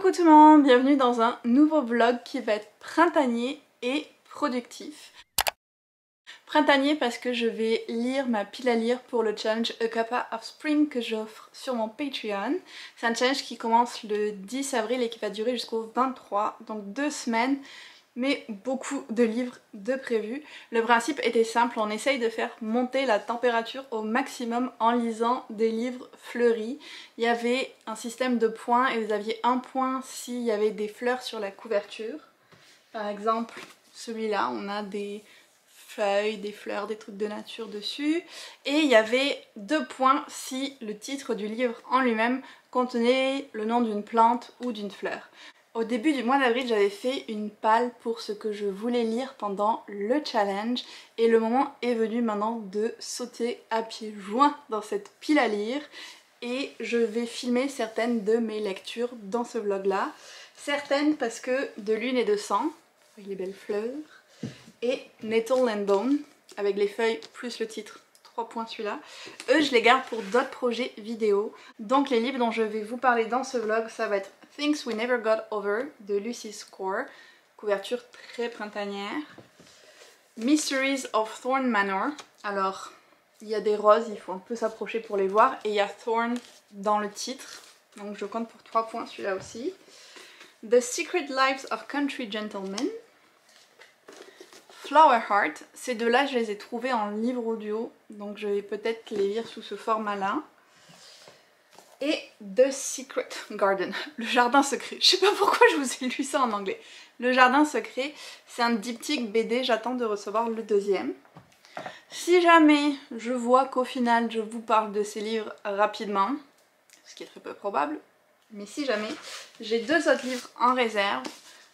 Coucou tout le monde, bienvenue dans un nouveau vlog qui va être printanier et productif. Printanier parce que je vais lire ma pile à lire pour le challenge A Cuppa of Spring que j'offre sur mon Patreon. C'est un challenge qui commence le 10 avril et qui va durer jusqu'au 23, donc 2 semaines. Mais beaucoup de livres de prévus. Le principe était simple, on essaye de faire monter la température au maximum en lisant des livres fleuris. Il y avait un système de points et vous aviez un point s'il y avait des fleurs sur la couverture. Par exemple, celui-là, on a des feuilles, des fleurs, des trucs de nature dessus. Et il y avait 2 points si le titre du livre en lui-même contenait le nom d'une plante ou d'une fleur. Au début du mois d'avril, j'avais fait une palle pour ce que je voulais lire pendant le challenge et le moment est venu maintenant de sauter à pieds joints dans cette pile à lire et je vais filmer certaines de mes lectures dans ce vlog là. Certaines parce que De Lune et de Sang, avec les belles fleurs, et Nettle and Bone, avec les feuilles plus le titre. 3 points celui-là. Eux, je les garde pour d'autres projets vidéo. Donc les livres dont je vais vous parler dans ce vlog, ça va être Things We Never Got Over de Lucy Score, couverture très printanière. Mysteries of Thorn Manor, alors il y a des roses, il faut un peu s'approcher pour les voir, et il y a Thorn dans le titre, donc je compte pour 3 points celui-là aussi. The Secret Lives of Country Gentlemen. Flower Heart, ces deux-là je les ai trouvés en livre audio, donc je vais peut-être les lire sous ce format-là. Et The Secret Garden, le jardin secret. Je sais pas pourquoi je vous ai lu ça en anglais. Le jardin secret, c'est un diptyque BD, j'attends de recevoir le 2e. Si jamais je vois qu'au final je vous parle de ces livres rapidement, ce qui est très peu probable, mais si jamais, j'ai 2 autres livres en réserve.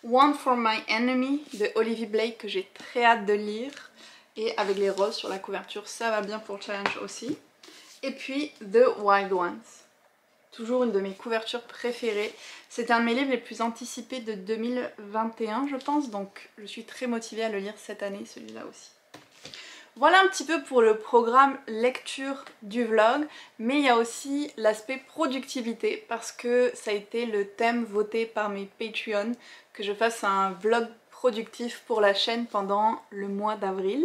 One for My Enemy de Olivia Blake que j'ai très hâte de lire. Et avec les roses sur la couverture, ça va bien pour le challenge aussi. Et puis The Wild Ones. Toujours une de mes couvertures préférées. C'est un de mes livres les plus anticipés de 2021 je pense. Donc je suis très motivée à le lire cette année, celui-là aussi. Voilà un petit peu pour le programme lecture du vlog, mais il y a aussi l'aspect productivité parce que ça a été le thème voté par mes Patreons, que je fasse un vlog productif pour la chaîne pendant le mois d'avril.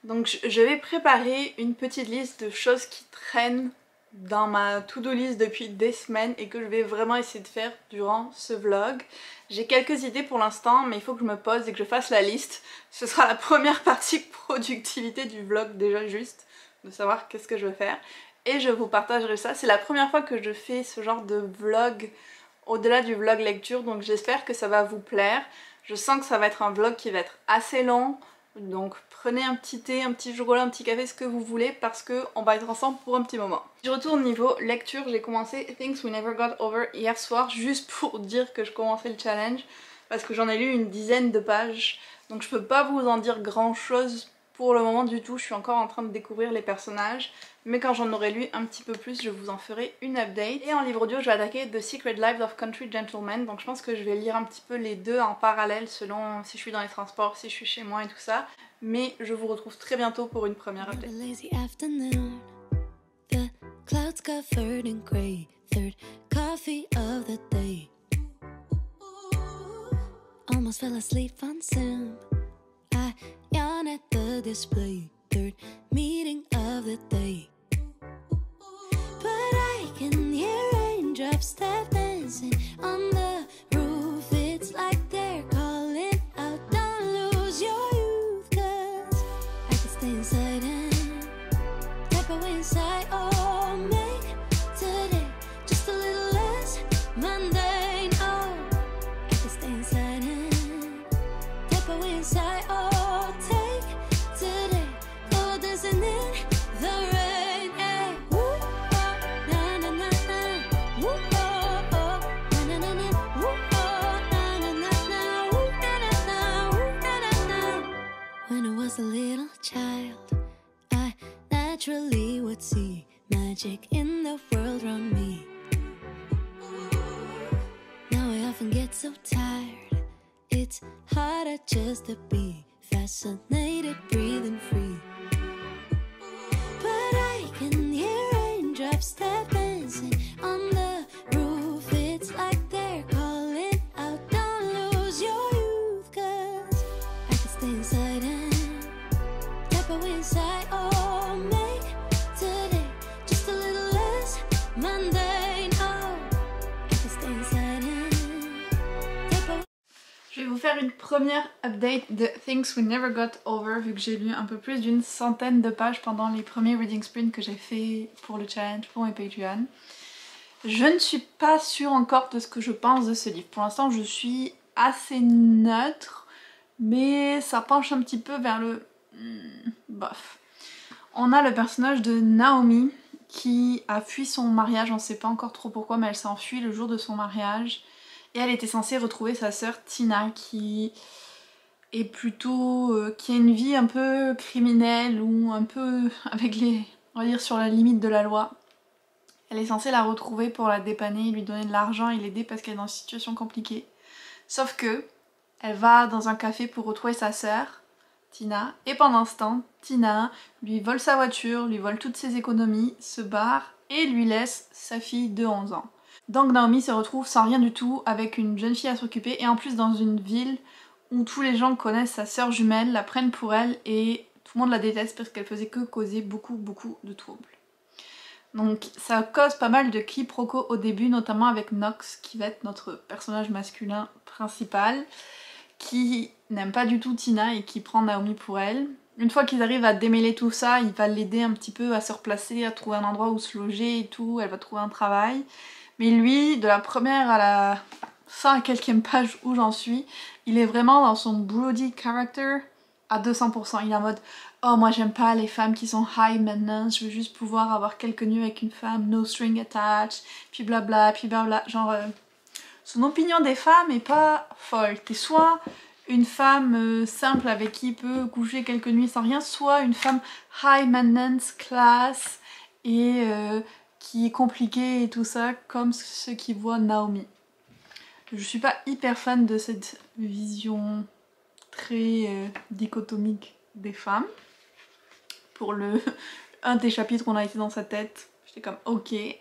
Donc je vais préparer une petite liste de choses qui traînent dans ma to-do list depuis des semaines et que je vais vraiment essayer de faire durant ce vlog. J'ai quelques idées pour l'instant, mais il faut que je me pose et que je fasse la liste. Ce sera la première partie productivité du vlog, déjà juste de savoir qu'est-ce que je veux faire. Et je vous partagerai ça. C'est la première fois que je fais ce genre de vlog au-delà du vlog lecture, donc j'espère que ça va vous plaire. Je sens que ça va être un vlog qui va être assez long, donc prenez un petit thé, un petit chocolat, un petit café, ce que vous voulez, parce qu'on va être ensemble pour un petit moment. Je retourne niveau lecture, j'ai commencé Things We Never Got Over hier soir, juste pour dire que je commençais le challenge, parce que j'en ai lu une dizaine de pages, donc je peux pas vous en dire grand chose pour le moment du tout, je suis encore en train de découvrir les personnages, mais quand j'en aurai lu un petit peu plus, je vous en ferai une update. Et en livre audio, je vais attaquer The Secret Lives of Country Gentlemen, donc je pense que je vais lire un petit peu les deux en parallèle selon si je suis dans les transports, si je suis chez moi et tout ça. Mais je vous retrouve très bientôt pour une première update. At the display, 3rd meeting of the day. But I can hear raindrops step dancing on the roof. It's like they're calling out, don't lose your youth. Cause I can stay inside and tap away inside. Oh, make today just a little less mundane. Oh, I can stay inside and tap away inside. Oh, a little child, I naturally would see magic in the world around me. Now I often get so tired, it's harder just to be fascinated, breathing free. But I can hear raindrops step dancing on the roof. It's like they're calling. faire une première update de Things We Never Got Over vu que j'ai lu un peu plus d'une centaine de pages pendant les premiers reading sprints que j'ai fait pour le challenge, pour mes Patreon. Je ne suis pas sûre encore de ce que je pense de ce livre. Pour l'instant je suis assez neutre, mais ça penche un petit peu vers le... bof. On a le personnage de Naomi qui a fui son mariage, on ne sait pas encore trop pourquoi, mais elle s'est enfuie le jour de son mariage. Et elle était censée retrouver sa sœur Tina qui est plutôt... qui a une vie un peu criminelle ou un peu avec les... on va dire sur la limite de la loi. Elle est censée la retrouver pour la dépanner, lui donner de l'argent et l'aider parce qu'elle est dans une situation compliquée. Sauf que elle va dans un café pour retrouver sa sœur Tina, et pendant ce temps, Tina lui vole sa voiture, lui vole toutes ses économies, se barre et lui laisse sa fille de 11 ans. Donc Naomi se retrouve sans rien du tout, avec une jeune fille à s'occuper, et en plus dans une ville où tous les gens connaissent sa sœur jumelle, la prennent pour elle, et tout le monde la déteste parce qu'elle faisait que causer beaucoup de troubles. Donc ça cause pas mal de quiproquos au début, notamment avec Knox, qui va être notre personnage masculin principal, qui n'aime pas du tout Tina et qui prend Naomi pour elle. Une fois qu'ils arrivent à démêler tout ça, il va l'aider un petit peu à se replacer, à trouver un endroit où se loger et tout, elle va trouver un travail. Mais lui, de la première à la 100e page où j'en suis, il est vraiment dans son broody character à 200%. Il est en mode « Oh, moi j'aime pas les femmes qui sont high maintenance, je veux juste pouvoir avoir quelques nuits avec une femme, no string attached, puis blabla, puis blabla. » Genre, son opinion des femmes est pas folle. T'es soit une femme simple avec qui il peut coucher quelques nuits sans rien, soit une femme high maintenance, class et qui est compliquée et tout ça, comme ce qui voit Naomi. Je suis pas hyper fan de cette vision très dichotomique des femmes. Pour un des chapitres on a été dans sa tête, j'étais comme ok. Il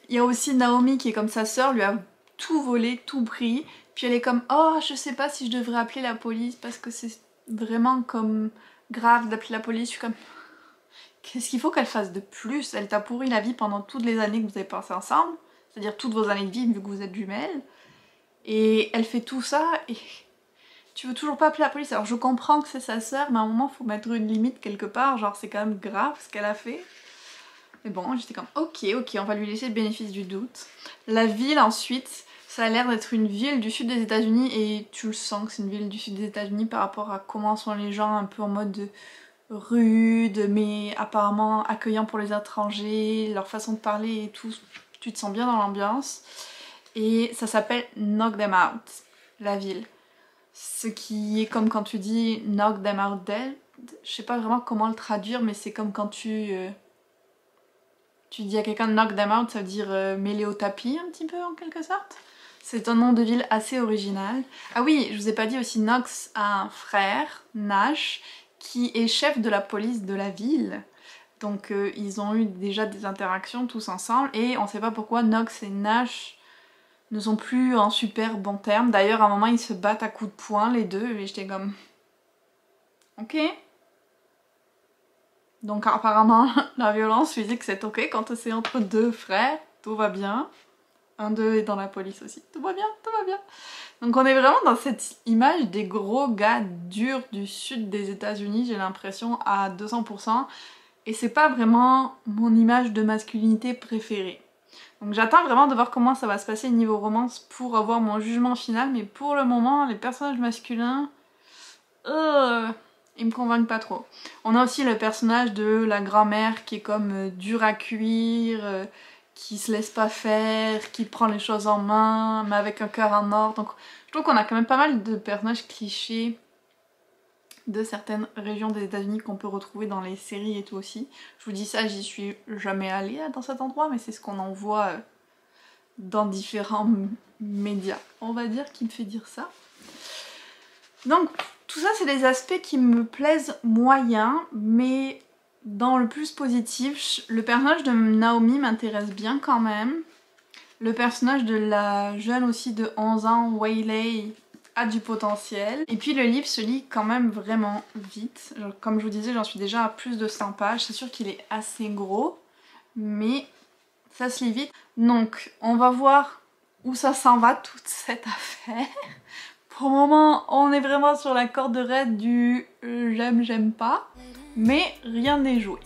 y a aussi Naomi qui est comme sa sœur, lui a tout volé, tout pris, puis elle est comme oh je sais pas si je devrais appeler la police parce que c'est vraiment comme grave d'appeler la police. Je suis comme qu'est-ce qu'il faut qu'elle fasse de plus? Elle t'a pourri la vie pendant toutes les années que vous avez passé ensemble, c'est-à-dire toutes vos années de vie vu que vous êtes jumelles, et elle fait tout ça et tu veux toujours pas appeler la police. Alors je comprends que c'est sa sœur, mais à un moment faut mettre une limite quelque part, genre c'est quand même grave ce qu'elle a fait. Mais bon, j'étais comme ok, on va lui laisser le bénéfice du doute. La ville ensuite, ça a l'air d'être une ville du sud des États-Unis et tu le sens que c'est une ville du sud des États-Unis par rapport à comment sont les gens, un peu en mode rude, mais apparemment accueillants pour les étrangers, leur façon de parler et tout, tu te sens bien dans l'ambiance. Et ça s'appelle Knock Them Out, la ville. Ce qui est comme quand tu dis Knock Them Out Dead, je sais pas vraiment comment le traduire, mais c'est comme quand tu dis à quelqu'un de knock them out, ça veut dire mêler au tapis un petit peu en quelque sorte. C'est un nom de ville assez original. Ah oui, je vous ai pas dit aussi, Knox a un frère, Nash, qui est chef de la police de la ville. Donc ils ont eu déjà des interactions tous ensemble et on sait pas pourquoi Knox et Nash ne sont plus en super bons termes. D'ailleurs à un moment ils se battent à coups de poing les deux et j'étais comme ok. Donc apparemment la violence physique c'est ok quand c'est entre deux frères, tout va bien. Un d'eux est dans la police aussi, tout va bien, tout va bien. Donc on est vraiment dans cette image des gros gars durs du sud des États-Unis, j'ai l'impression à 200%. Et c'est pas vraiment mon image de masculinité préférée. Donc j'attends vraiment de voir comment ça va se passer niveau romance pour avoir mon jugement final, mais pour le moment les personnages masculins... ils me convainquent pas trop. On a aussi le personnage de la grand-mère qui est comme dure à cuire, qui se laisse pas faire, qui prend les choses en main, mais avec un cœur en or. Donc je trouve qu'on a quand même pas mal de personnages clichés de certaines régions des États-Unis qu'on peut retrouver dans les séries et tout aussi. Je vous dis ça, j'y suis jamais allée dans cet endroit, mais c'est ce qu'on en voit dans différents médias, on va dire, qui me fait dire ça. Donc tout ça c'est des aspects qui me plaisent moyen, mais dans le plus positif, le personnage de Naomi m'intéresse bien quand même. Le personnage de la jeune aussi de 11 ans, Waylay, a du potentiel. Et puis le livre se lit quand même vraiment vite. Genre, comme je vous disais, j'en suis déjà à plus de 100 pages. C'est sûr qu'il est assez gros, mais ça se lit vite. Donc on va voir où ça s'en va toute cette affaire. Pour le moment, on est vraiment sur la corde raide du j'aime, j'aime pas, mais rien n'est joué.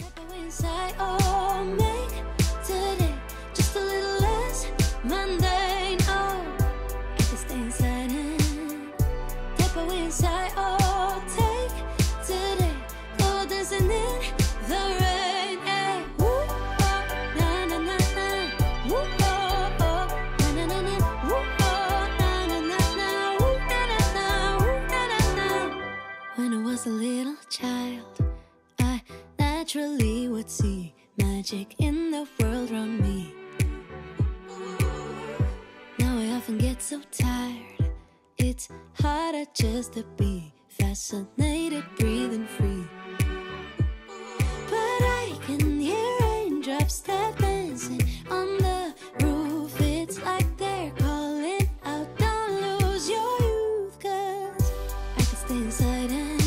When I was a little child, I naturally would see magic in the world around me. Now I often get so tired, it's harder just to be fascinated, breathing free. But I can hear raindrops step dancing on the roof. It's like they're calling out, don't lose your youth, 'cause I can stay inside and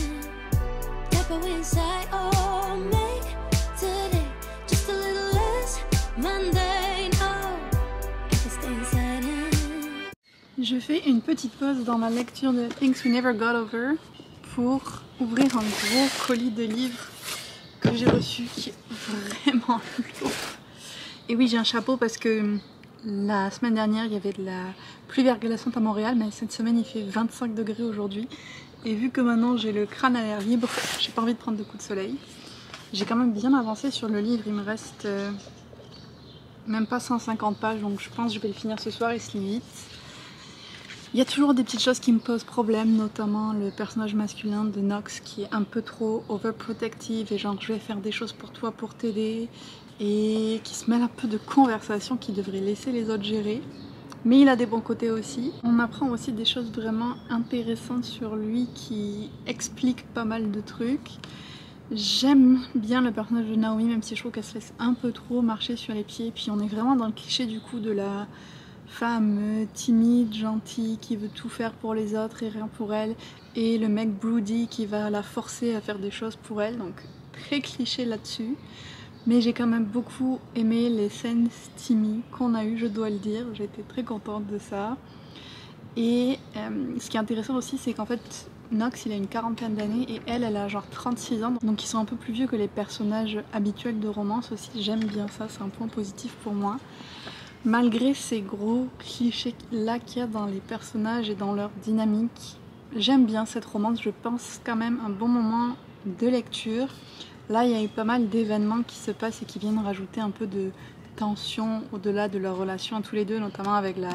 step away inside. Oh, make today just a little less mundane. Oh, I can stay inside and Je fais une petite pause dans ma lecture de Things We Never Got Over pour ouvrir un gros colis de livres que j'ai reçu qui est vraiment lourd. Et oui, j'ai un chapeau parce que la semaine dernière il y avait de la pluie verglaçante à Montréal, mais cette semaine il fait 25 degrés aujourd'hui. Et vu que maintenant j'ai le crâne à l'air libre, j'ai pas envie de prendre de coups de soleil. J'ai quand même bien avancé sur le livre, il me reste même pas 150 pages, donc je pense que je vais le finir ce soir et se lit vite. Il y a toujours des petites choses qui me posent problème, notamment le personnage masculin de Knox qui est un peu trop overprotective et genre je vais faire des choses pour toi pour t'aider, et qui se mêle un peu de conversation qui devrait laisser les autres gérer. Mais il a des bons côtés aussi. On apprend aussi des choses vraiment intéressantes sur lui qui expliquent pas mal de trucs. J'aime bien le personnage de Naomi, même si je trouve qu'elle se laisse un peu trop marcher sur les pieds. Puis on est vraiment dans le cliché du coup de la femme timide, gentille, qui veut tout faire pour les autres et rien pour elle, et le mec broody qui va la forcer à faire des choses pour elle, donc très cliché là-dessus. Mais j'ai quand même beaucoup aimé les scènes steamy qu'on a eues, je dois le dire, j'étais très contente de ça. Et ce qui est intéressant aussi, c'est qu'en fait Knox il a une quarantaine d'années et elle a genre 36 ans, donc ils sont un peu plus vieux que les personnages habituels de romance aussi. J'aime bien ça, c'est un point positif pour moi. Malgré ces gros clichés là qu'il y a dans les personnages et dans leur dynamique, j'aime bien cette romance, je pense quand même un bon moment de lecture. Là il y a eu pas mal d'événements qui se passent et qui viennent rajouter un peu de tension au-delà de leur relation à tous les deux, notamment avec la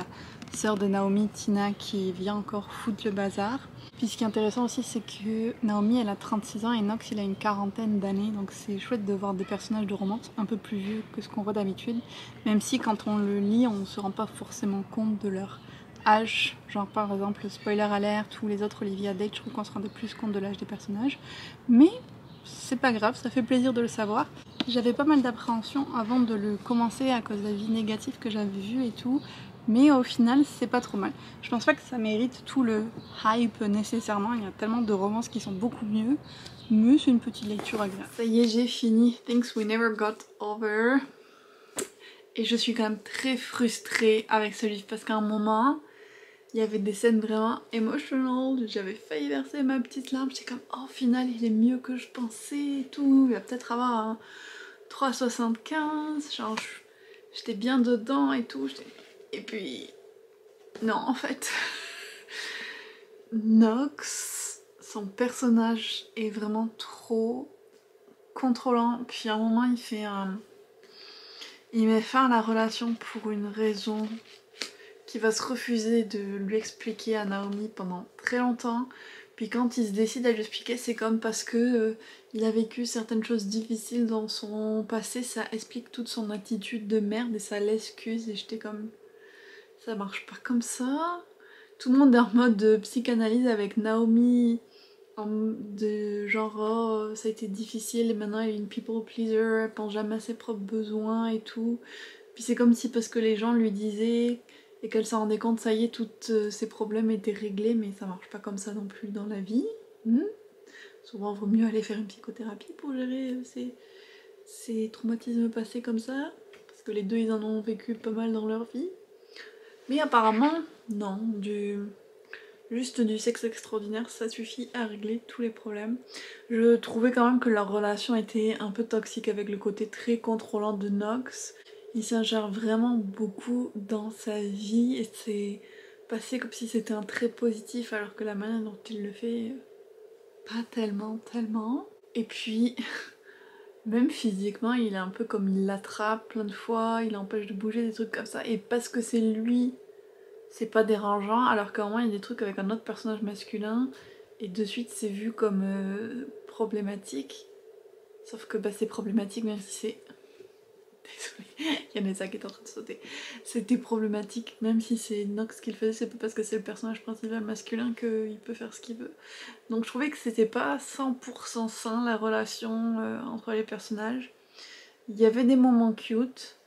sœur de Naomi, Tina, qui vient encore foutre le bazar. Puis ce qui est intéressant aussi, c'est que Naomi elle a 36 ans et Knox il a une quarantaine d'années, donc c'est chouette de voir des personnages de romance un peu plus vieux que ce qu'on voit d'habitude, même si quand on le lit on ne se rend pas forcément compte de leur âge. Genre par exemple spoiler alert ou les autres Olivia Date, je trouve qu'on se rendait plus compte de l'âge des personnages, mais c'est pas grave, ça fait plaisir de le savoir. J'avais pas mal d'appréhension avant de le commencer à cause de la vie négative que j'avais vue et tout, mais au final c'est pas trop mal. Je pense pas que ça mérite tout le hype nécessairement, il y a tellement de romances qui sont beaucoup mieux, mais c'est une petite lecture agréable. Ça y est, j'ai fini Things We Never Got Over, et je suis quand même très frustrée avec ce livre parce qu'à un moment il y avait des scènes vraiment emotional, j'avais failli verser ma petite larme, j'étais comme oh, au final il est mieux que je pensais et tout, il va peut-être avoir un 3,75, genre j'étais bien dedans et tout, et puis non en fait. Knox, son personnage est vraiment trop contrôlant, puis à un moment il met fin à la relation pour une raison qui va se refuser de lui expliquer à Naomi pendant très longtemps, puis quand il se décide à lui expliquer c'est comme parce que il a vécu certaines choses difficiles dans son passé, ça explique toute son attitude de merde et ça l'excuse, et j'étais comme ça marche pas comme ça. Tout le monde est en mode psychanalyse avec Naomi, de genre oh ça a été difficile et maintenant elle est une people pleaser, elle pense jamais à ses propres besoins et tout, puis c'est comme si parce que les gens lui disaient et qu'elle s'en rendait compte, ça y est, tous ses problèmes étaient réglés, mais ça marche pas comme ça non plus dans la vie. Souvent, il vaut mieux aller faire une psychothérapie pour gérer ces traumatismes passés comme ça, parce que les deux, ils en ont vécu pas mal dans leur vie. Mais apparemment, non, du Juste du sexe extraordinaire, ça suffit à régler tous les problèmes. Je trouvais quand même que leur relation était un peu toxique avec le côté très contrôlant de Nox. Il s'ingère vraiment beaucoup dans sa vie et c'est passé comme si c'était un trait positif alors que la manière dont il le fait, pas tellement. Et puis, même physiquement, il est un peu comme il l'attrape plein de fois, il l'empêche de bouger, des trucs comme ça. Et parce que c'est lui, c'est pas dérangeant, alors qu'au moins il y a des trucs avec un autre personnage masculin et de suite c'est vu comme problématique. Sauf que bah, c'est problématique même si c'est... Désolée, il y a Nessa qui est en train de sauter. C'était problématique même si c'est Nox qui le faisait, c'est pas parce que c'est le personnage principal masculin qu'il peut faire ce qu'il veut. Donc je trouvais que c'était pas 100% sain la relation entre les personnages. Il y avait des moments cute.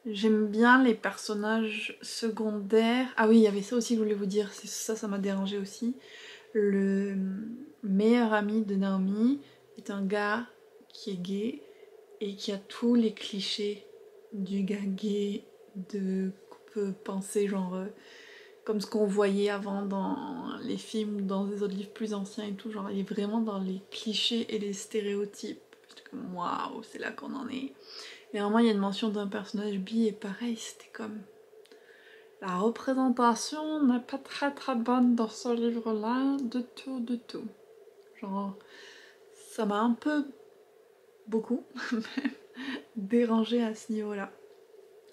J'aime bien les personnages secondaires. Ah oui, il y avait ça aussi que je voulais vous dire, ça m'a dérangé aussi. Le meilleur ami de Naomi est un gars qui est gay et qui a tous les clichés du gars gay qu'on peut penser genre comme ce qu'on voyait avant dans les films, dans des autres livres plus anciens et tout, genre il est vraiment dans les clichés et les stéréotypes. J'étais comme waouh, c'est là qu'on en est. Et vraiment il y a une mention d'un personnage bi et pareil, c'était comme... La représentation n'est pas très bonne dans ce livre-là, de tout. Genre, ça m'a un peu, beaucoup, dérangé à ce niveau-là.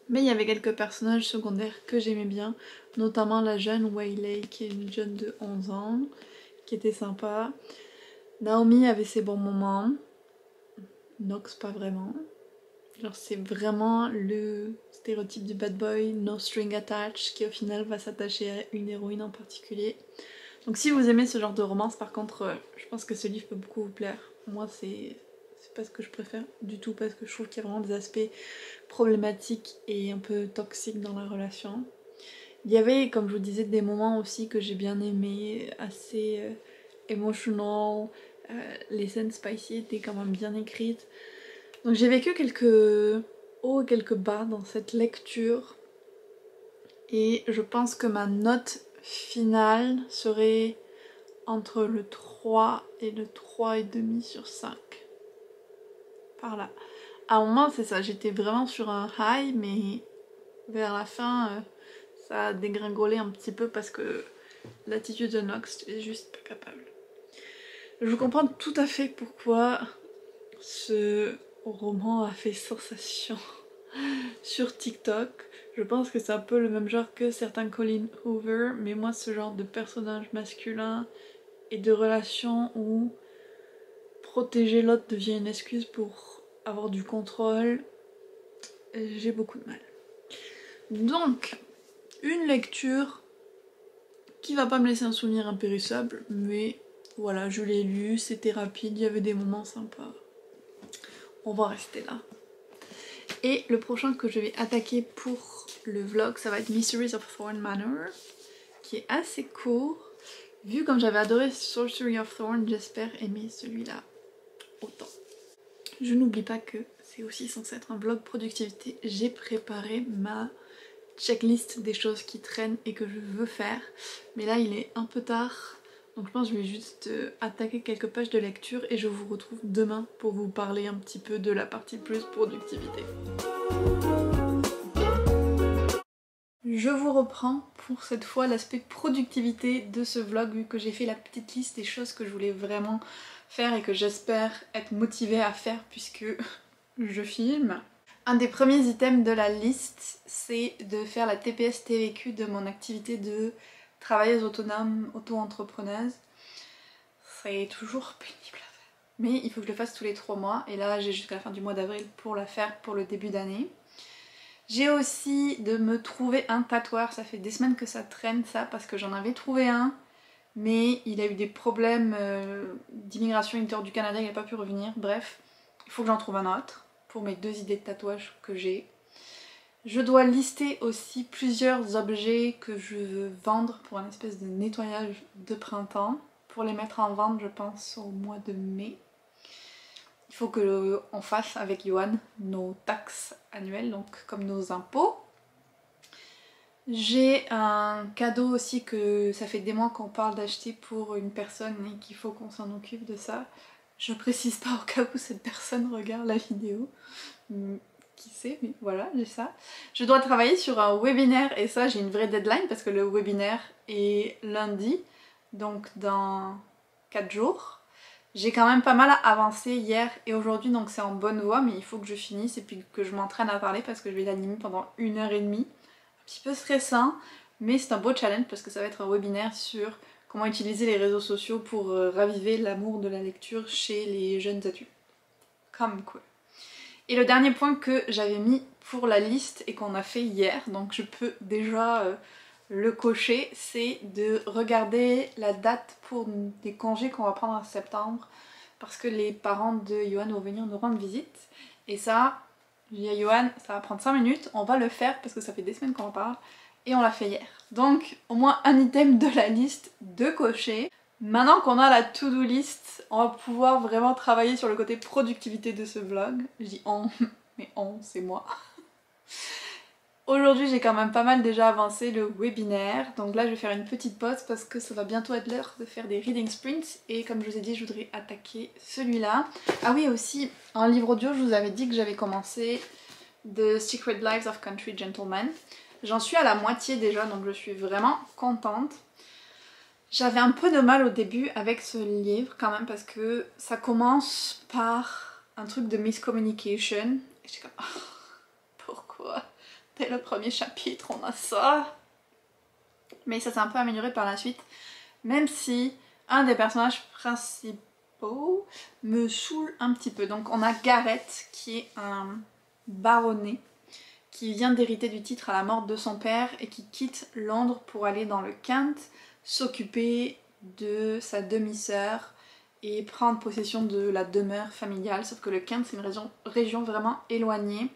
Mais il y avait quelques personnages secondaires que j'aimais bien, notamment la jeune Waylay, qui est une jeune de 11 ans, qui était sympa. Naomi avait ses bons moments, Nox pas vraiment. Genre c'est vraiment le stéréotype du bad boy, no string attached, qui au final va s'attacher à une héroïne en particulier. Donc si vous aimez ce genre de romance, par contre, je pense que ce livre peut beaucoup vous plaire. Moi c'est pas ce que je préfère du tout parce que je trouve qu'il y a vraiment des aspects problématiques et un peu toxiques dans la relation. Il y avait, comme je vous disais, des moments aussi que j'ai bien aimés, assez emotional, les scènes spicy étaient quand même bien écrites. Donc j'ai vécu quelques hauts et quelques bas dans cette lecture et je pense que ma note finale serait entre le 3 et le 3,5 sur 5. Par là. À un moment c'est ça, j'étais vraiment sur un high mais vers la fin ça a dégringolé un petit peu parce que l'attitude de Nox est juste pas capable. Je comprends tout à fait pourquoi ce roman a fait sensation sur TikTok. Je pense que c'est un peu le même genre que certains Colin Hoover, mais moi ce genre de personnage masculin et de relation où protéger l'autre devient une excuse pour avoir du contrôle, j'ai beaucoup de mal. Donc, une lecture qui va pas me laisser un souvenir impérissable, mais voilà, je l'ai lu, c'était rapide, il y avait des moments sympas. On va rester là. Et le prochain que je vais attaquer pour le vlog, ça va être Mysteries of Thorn Manor, qui est assez court. Vu comme j'avais adoré Sorcery of Thorn, j'espère aimer celui-là autant. Je n'oublie pas que c'est aussi censé être un vlog productivité. J'ai préparé ma checklist des choses qui traînent et que je veux faire. Mais là il est un peu tard. Donc je pense que je vais juste attaquer quelques pages de lecture et je vous retrouve demain pour vous parler un petit peu de la partie plus productivité. Je vous reprends pour cette fois l'aspect productivité de ce vlog vu que j'ai fait la petite liste des choses que je voulais vraiment faire et que j'espère être motivée à faire puisque je filme. Un des premiers items de la liste c'est de faire la TPS TVQ de mon activité de travailleuse autonome, auto-entrepreneuse. C'est toujours pénible à faire. Mais il faut que je le fasse tous les 3 mois et là j'ai jusqu'à la fin du mois d'avril pour la faire pour le début d'année. J'ai aussi de me trouver un tatoueur, ça fait des semaines que ça traîne ça parce que j'en avais trouvé un mais il a eu des problèmes d'immigration, il était hors du Canada, il n'a pas pu revenir, bref, il faut que j'en trouve un autre pour mes 2 idées de tatouage que j'ai. Je dois lister aussi plusieurs objets que je veux vendre pour un espèce de nettoyage de printemps. Pour les mettre en vente, je pense au mois de mai. Il faut qu'on fasse avec Johan nos taxes annuelles, donc comme nos impôts. J'ai un cadeau aussi que ça fait des mois qu'on parle d'acheter pour une personne et qu'il faut qu'on s'en occupe de ça. Je précise pas au cas où cette personne regarde la vidéo. Qui sait, mais voilà, j'ai ça. Je dois travailler sur un webinaire et ça j'ai une vraie deadline parce que le webinaire est lundi, donc dans 4 jours. J'ai quand même pas mal avancé hier et aujourd'hui, donc c'est en bonne voie, mais il faut que je finisse et puis que je m'entraîne à parler parce que je vais l'animer pendant 1h30. Un petit peu stressant, mais c'est un beau challenge parce que ça va être un webinaire sur comment utiliser les réseaux sociaux pour raviver l'amour de la lecture chez les jeunes adultes. Comme cool. Et le dernier point que j'avais mis pour la liste et qu'on a fait hier, donc je peux déjà le cocher, c'est de regarder la date pour des congés qu'on va prendre en septembre parce que les parents de Johan vont venir nous rendre visite. Et ça, j'ai dit à Johan, ça va prendre 5 minutes, on va le faire parce que ça fait des semaines qu'on en parle et on l'a fait hier. Donc au moins un item de la liste de cocher. Maintenant qu'on a la to-do list, on va pouvoir vraiment travailler sur le côté productivité de ce vlog. Je dis on, mais on, c'est moi. Aujourd'hui j'ai quand même pas mal déjà avancé le webinaire, donc là je vais faire une petite pause parce que ça va bientôt être l'heure de faire des reading sprints et comme je vous ai dit je voudrais attaquer celui-là. Ah oui aussi, en livre audio je vous avais dit que j'avais commencé The Secret Lives of Country Gentlemen. J'en suis à la moitié déjà donc je suis vraiment contente. J'avais un peu de mal au début avec ce livre quand même parce que ça commence par un truc de miscommunication. Et j'étais comme oh, pourquoi dès le premier chapitre on a ça? Mais ça s'est un peu amélioré par la suite. Même si un des personnages principaux me saoule un petit peu. Donc on a Gareth qui est un baronnet qui vient d'hériter du titre à la mort de son père et qui quitte Londres pour aller dans le Kent s'occuper de sa demi-sœur et prendre possession de la demeure familiale, sauf que le Kent c'est une région vraiment éloignée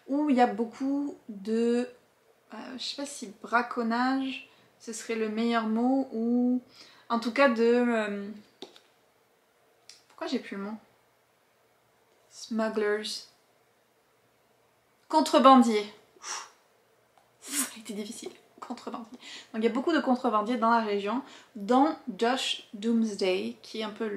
où il y a beaucoup de, je sais pas si braconnage ce serait le meilleur mot, ou en tout cas de, pourquoi j'ai plus le mot? Smugglers, contrebandiers. Ça a été difficile. Contrebandiers. Donc il y a beaucoup de contrebandiers dans la région, dont Josh Doomsday, qui est un peu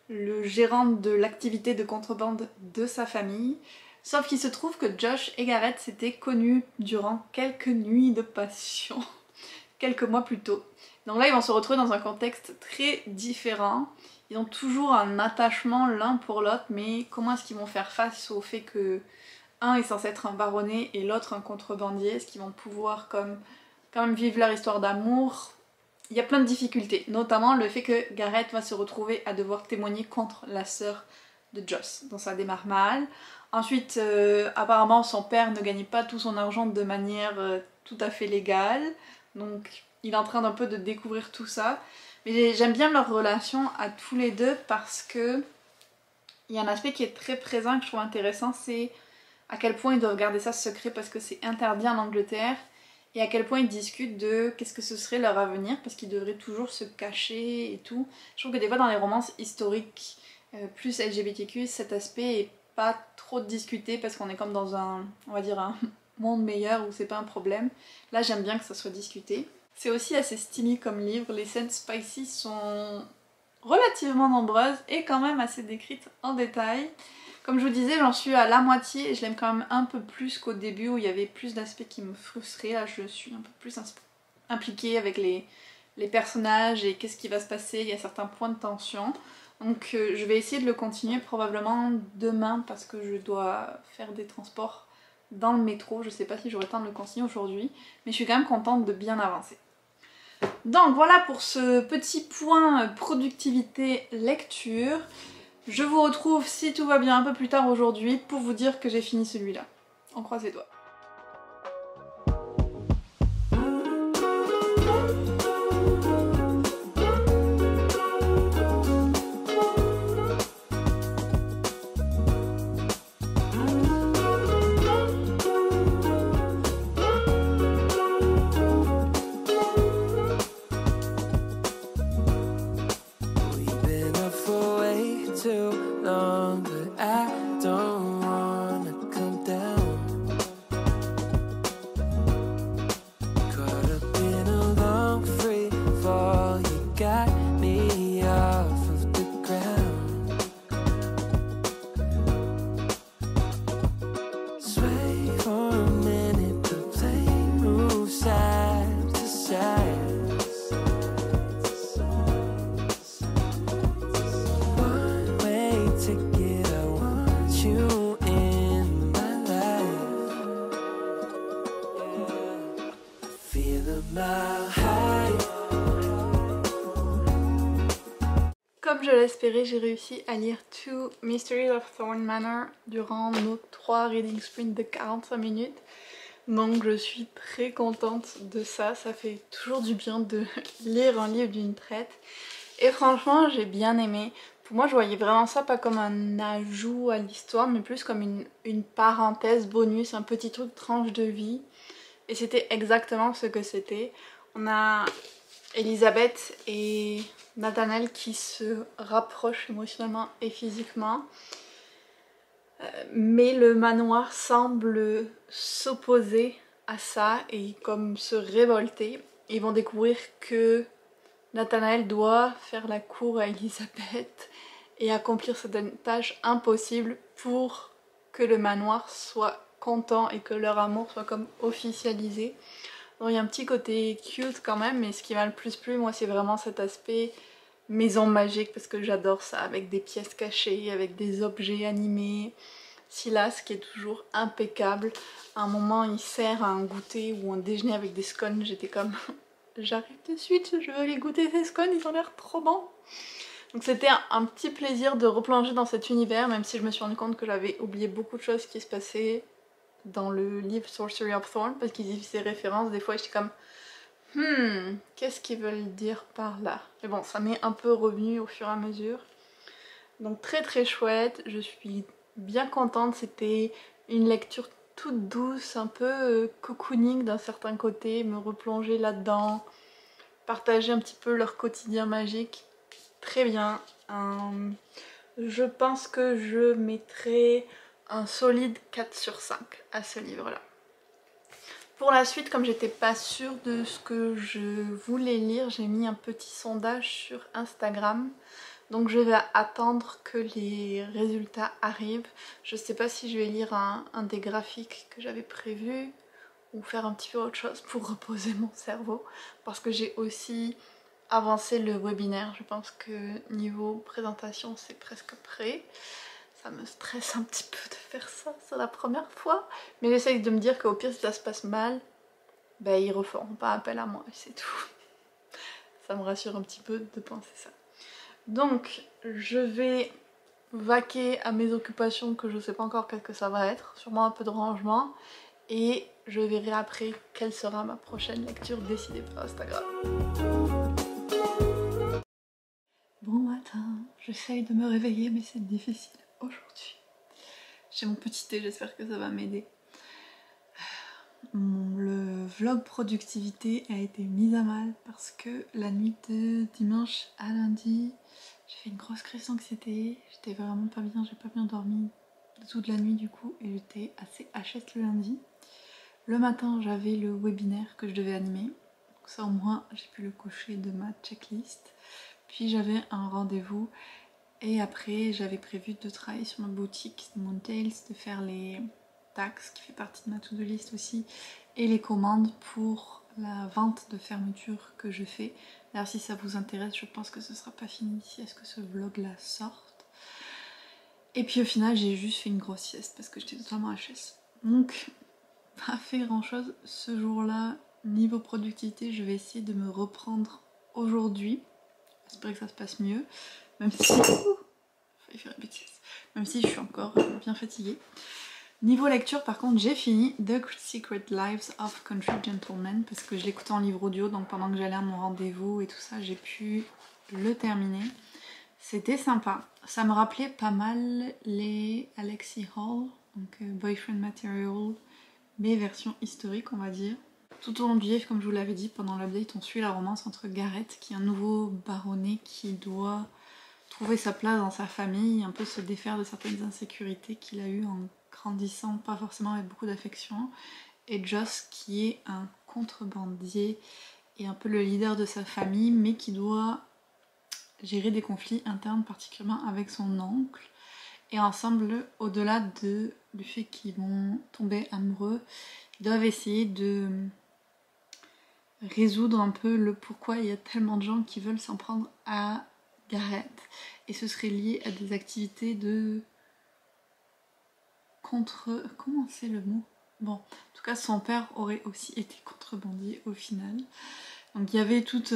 le gérant de l'activité de contrebande de sa famille. Sauf qu'il se trouve que Josh et Gareth s'étaient connus durant quelques nuits de passion, quelques mois plus tôt. Donc là ils vont se retrouver dans un contexte très différent. Ils ont toujours un attachement l'un pour l'autre, mais comment est-ce qu'ils vont faire face au fait que un est censé être un baronnet et l'autre un contrebandier? Est-ce qu'ils vont pouvoir quand même vivre leur histoire d'amour? Il y a plein de difficultés, notamment le fait que Gareth va se retrouver à devoir témoigner contre la sœur de Joss, donc ça démarre mal. Ensuite, apparemment son père ne gagne pas tout son argent de manière tout à fait légale, donc il est en train d'un peu de découvrir tout ça. Mais j'aime bien leur relation à tous les deux parce que il y a un aspect qui est très présent et que je trouve intéressant, c'est à quel point ils doivent garder ça secret parce que c'est interdit en Angleterre, et à quel point ils discutent de qu'est-ce que ce serait leur avenir parce qu'ils devraient toujours se cacher et tout. Je trouve que des fois dans les romances historiques plus LGBTQ, cet aspect est pas trop discuté parce qu'on est comme dans un, on va dire, un monde meilleur où c'est pas un problème. Là j'aime bien que ça soit discuté. C'est aussi assez steamy comme livre, les scènes spicy sont relativement nombreuses et quand même assez décrites en détail. Comme je vous disais, j'en suis à la moitié et je l'aime quand même un peu plus qu'au début où il y avait plus d'aspects qui me frustraient. Là je suis un peu plus impliquée avec les personnages et qu'est-ce qui va se passer, il y a certains points de tension. Donc je vais essayer de le continuer probablement demain parce que je dois faire des transports dans le métro. Je sais pas si j'aurai le temps de le continuer aujourd'hui, mais je suis quand même contente de bien avancer. Donc voilà pour ce petit point productivité lecture. Je vous retrouve si tout va bien un peu plus tard aujourd'hui pour vous dire que j'ai fini celui-là. On croise les doigts. Comme je l'espérais, j'ai réussi à lire Two Mysteries of Thorn Manor durant nos 3 reading sprints de 45 minutes. Donc je suis très contente de ça, ça fait toujours du bien de lire un livre d'une traite. Et franchement j'ai bien aimé. Pour moi je voyais vraiment ça pas comme un ajout à l'histoire mais plus comme une parenthèse bonus, un petit truc tranche de vie. Et c'était exactement ce que c'était. On a Elisabeth et Nathanael qui se rapprochent émotionnellement et physiquement. Mais le manoir semble s'opposer à ça et comme se révolter. Ils vont découvrir que Nathanael doit faire la cour à Elisabeth et accomplir certaines tâches impossibles pour que le manoir soit content et que leur amour soit comme officialisé. Donc il y a un petit côté cute quand même, mais ce qui m'a le plus plu moi c'est vraiment cet aspect maison magique parce que j'adore ça, avec des pièces cachées, avec des objets animés. Silas qui est toujours impeccable. À un moment il sert un goûter ou un déjeuner avec des scones, j'étais comme j'arrive de suite, je veux aller goûter ces scones, ils ont l'air trop bons. Donc c'était un petit plaisir de replonger dans cet univers, même si je me suis rendu compte que j'avais oublié beaucoup de choses qui se passaient dans le livre Sorcery of Thorn parce qu'ils y faisaient référence des fois et j'étais comme qu'est-ce qu'ils veulent dire par là? Mais bon, ça m'est un peu revenu au fur et à mesure. Donc très très chouette, je suis bien contente, c'était une lecture toute douce, un peu cocooning d'un certain côté, me replonger là-dedans, partager un petit peu leur quotidien magique. Très bien. Je pense que je mettrai un solide 4 sur 5 à ce livre-là. Pour la suite, comme j'étais pas sûre de ce que je voulais lire, j'ai mis un petit sondage sur Instagram. Donc je vais attendre que les résultats arrivent. Je sais pas si je vais lire un des graphiques que j'avais prévu ou faire un petit peu autre chose pour reposer mon cerveau. Parce que j'ai aussi avancé le webinaire. Je pense que niveau présentation c'est presque prêt. Ça me stresse un petit peu de faire ça, c'est la première fois. Mais j'essaye de me dire qu'au pire si ça se passe mal, ben ils referont pas appel à moi et c'est tout. Ça me rassure un petit peu de penser ça. Donc je vais vaquer à mes occupations que je sais pas encore qu'est-ce que ça va être, sûrement un peu de rangement et je verrai après quelle sera ma prochaine lecture décidée par Instagram. Bon matin, j'essaye de me réveiller mais c'est difficile aujourd'hui. J'ai mon petit thé, j'espère que ça va m'aider. Le vlog productivité a été mis à mal parce que la nuit de dimanche à lundi, j'ai fait une grosse crise d'anxiété, j'étais vraiment pas bien, j'ai pas bien dormi toute la nuit du coup et j'étais assez HS le lundi. Le matin j'avais le webinaire que je devais animer, donc ça au moins j'ai pu le cocher de ma checklist. Puis j'avais un rendez-vous et après j'avais prévu de travailler sur ma boutique Moontails, de faire les taxes qui fait partie de ma to-do list aussi et les commandes pour la vente de fermeture que je fais. D'ailleurs si ça vous intéresse je pense que ce sera pas fini d'ici à ce que ce vlog là sorte. Et puis au final j'ai juste fait une grosse sieste parce que j'étais totalement HS. Donc pas fait grand chose ce jour là. Niveau productivité je vais essayer de me reprendre aujourd'hui. J'espère que ça se passe mieux. Même si... Même si je suis encore bien fatiguée. Niveau lecture par contre j'ai fini The Secret Lives of Country Gentlemen parce que je l'écoutais en livre audio donc pendant que j'allais à mon rendez-vous et tout ça j'ai pu le terminer. C'était sympa. Ça me rappelait pas mal les Alexi Hall, donc Boyfriend Material, mais version historique on va dire. Tout au long du livre, comme je vous l'avais dit pendant l'update, on suit la romance entre Gareth qui est un nouveau baronnet qui doit trouver sa place dans sa famille, un peu se défaire de certaines insécurités qu'il a eues en grandissant, pas forcément avec beaucoup d'affection, et Joss qui est un contrebandier et un peu le leader de sa famille mais qui doit gérer des conflits internes particulièrement avec son oncle. Et ensemble, au-delà du fait qu'ils vont tomber amoureux, ils doivent essayer de résoudre un peu le pourquoi il y a tellement de gens qui veulent s'en prendre à Gareth. Et ce serait lié à des activités de comment c'est le mot? Bon, en tout cas son père aurait aussi été contrebandier au final. Donc il y avait toutes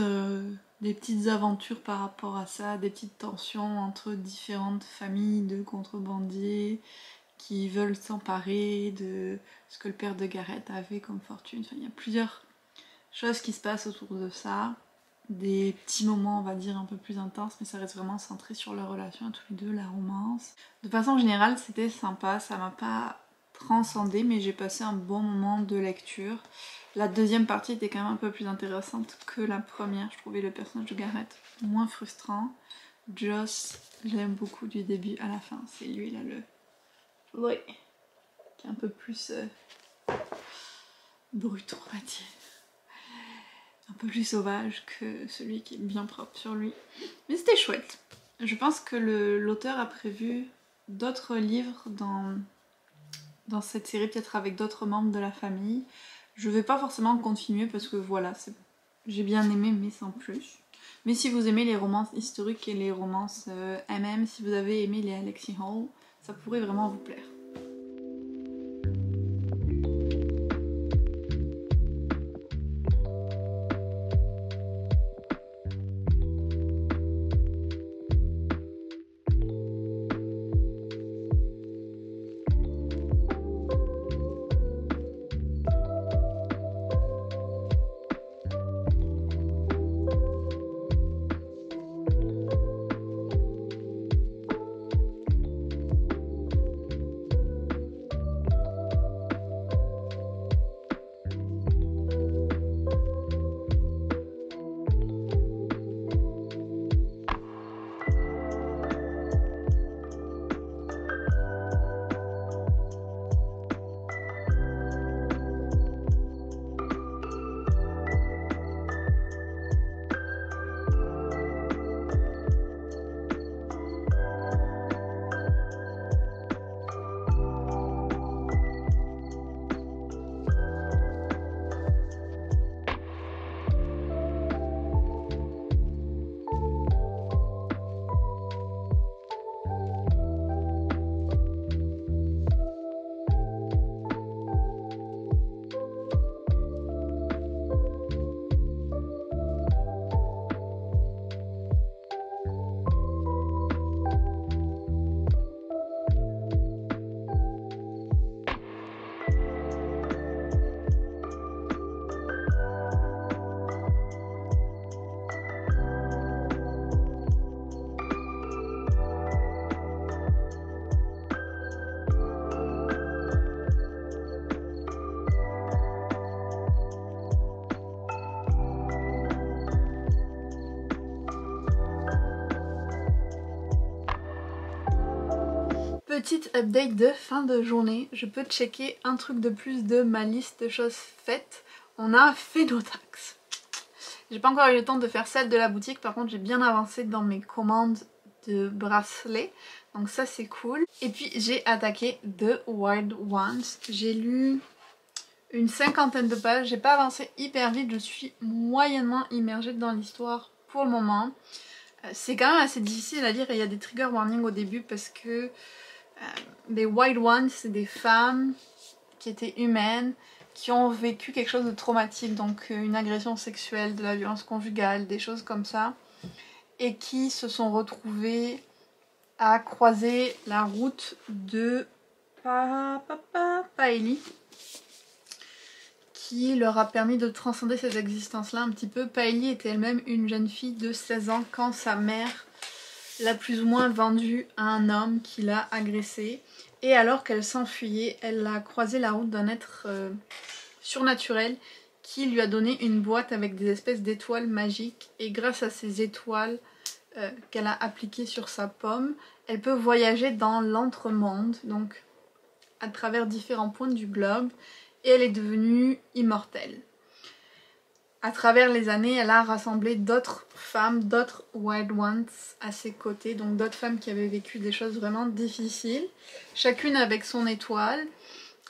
des petites aventures par rapport à ça, des petites tensions entre différentes familles de contrebandiers qui veulent s'emparer de ce que le père de Gareth avait comme fortune. Enfin, il y a plusieurs choses qui se passent autour de ça. Des petits moments, on va dire, un peu plus intenses, mais ça reste vraiment centré sur leur relation à tous les deux, la romance. De façon générale, c'était sympa, ça m'a pas transcendé, mais j'ai passé un bon moment de lecture. La deuxième partie était quand même un peu plus intéressante que la première. Je trouvais le personnage de Gareth moins frustrant. Joss, j'aime beaucoup du début à la fin. C'est lui là qui est un peu plus brut, on va dire. Un peu plus sauvage que celui qui est bien propre sur lui. Mais c'était chouette. Je pense que l'auteur a prévu d'autres livres dans cette série, peut-être avec d'autres membres de la famille. Je vais pas forcément continuer parce que voilà, j'ai bien aimé mais sans plus. Mais si vous aimez les romances historiques et les romances MM, si vous avez aimé les Alexis Hall, ça pourrait vraiment vous plaire. Petite update de fin de journée, je peux checker un truc de plus de ma liste de choses faites. On a fait nos taxes. J'ai pas encore eu le temps de faire celle de la boutique, par contre j'ai bien avancé dans mes commandes de bracelets, donc ça c'est cool. Et puis j'ai attaqué The Wild Ones, j'ai lu une 50aine de pages, j'ai pas avancé hyper vite, je suis moyennement immergée dans l'histoire pour le moment. C'est quand même assez difficile à lire et il y a des trigger warnings au début parce que les Wild Ones c'est des femmes qui étaient humaines, qui ont vécu quelque chose de traumatique, donc une agression sexuelle, de la violence conjugale, des choses comme ça, et qui se sont retrouvées à croiser la route de Paeli, qui leur a permis de transcender cette existence-là un petit peu. Paeli était elle-même une jeune fille de 16 ans quand sa mère l'a plus ou moins vendue à un homme qui l'a agressée. Et alors qu'elle s'enfuyait, elle a croisé la route d'un être surnaturel qui lui a donné une boîte avec des espèces d'étoiles magiques. Et grâce à ces étoiles qu'elle a appliquées sur sa pomme, elle peut voyager dans l'entremonde, donc à travers différents points du globe. Et elle est devenue immortelle. À travers les années, elle a rassemblé d'autres femmes, d'autres Wild Ones à ses côtés, donc d'autres femmes qui avaient vécu des choses vraiment difficiles, chacune avec son étoile,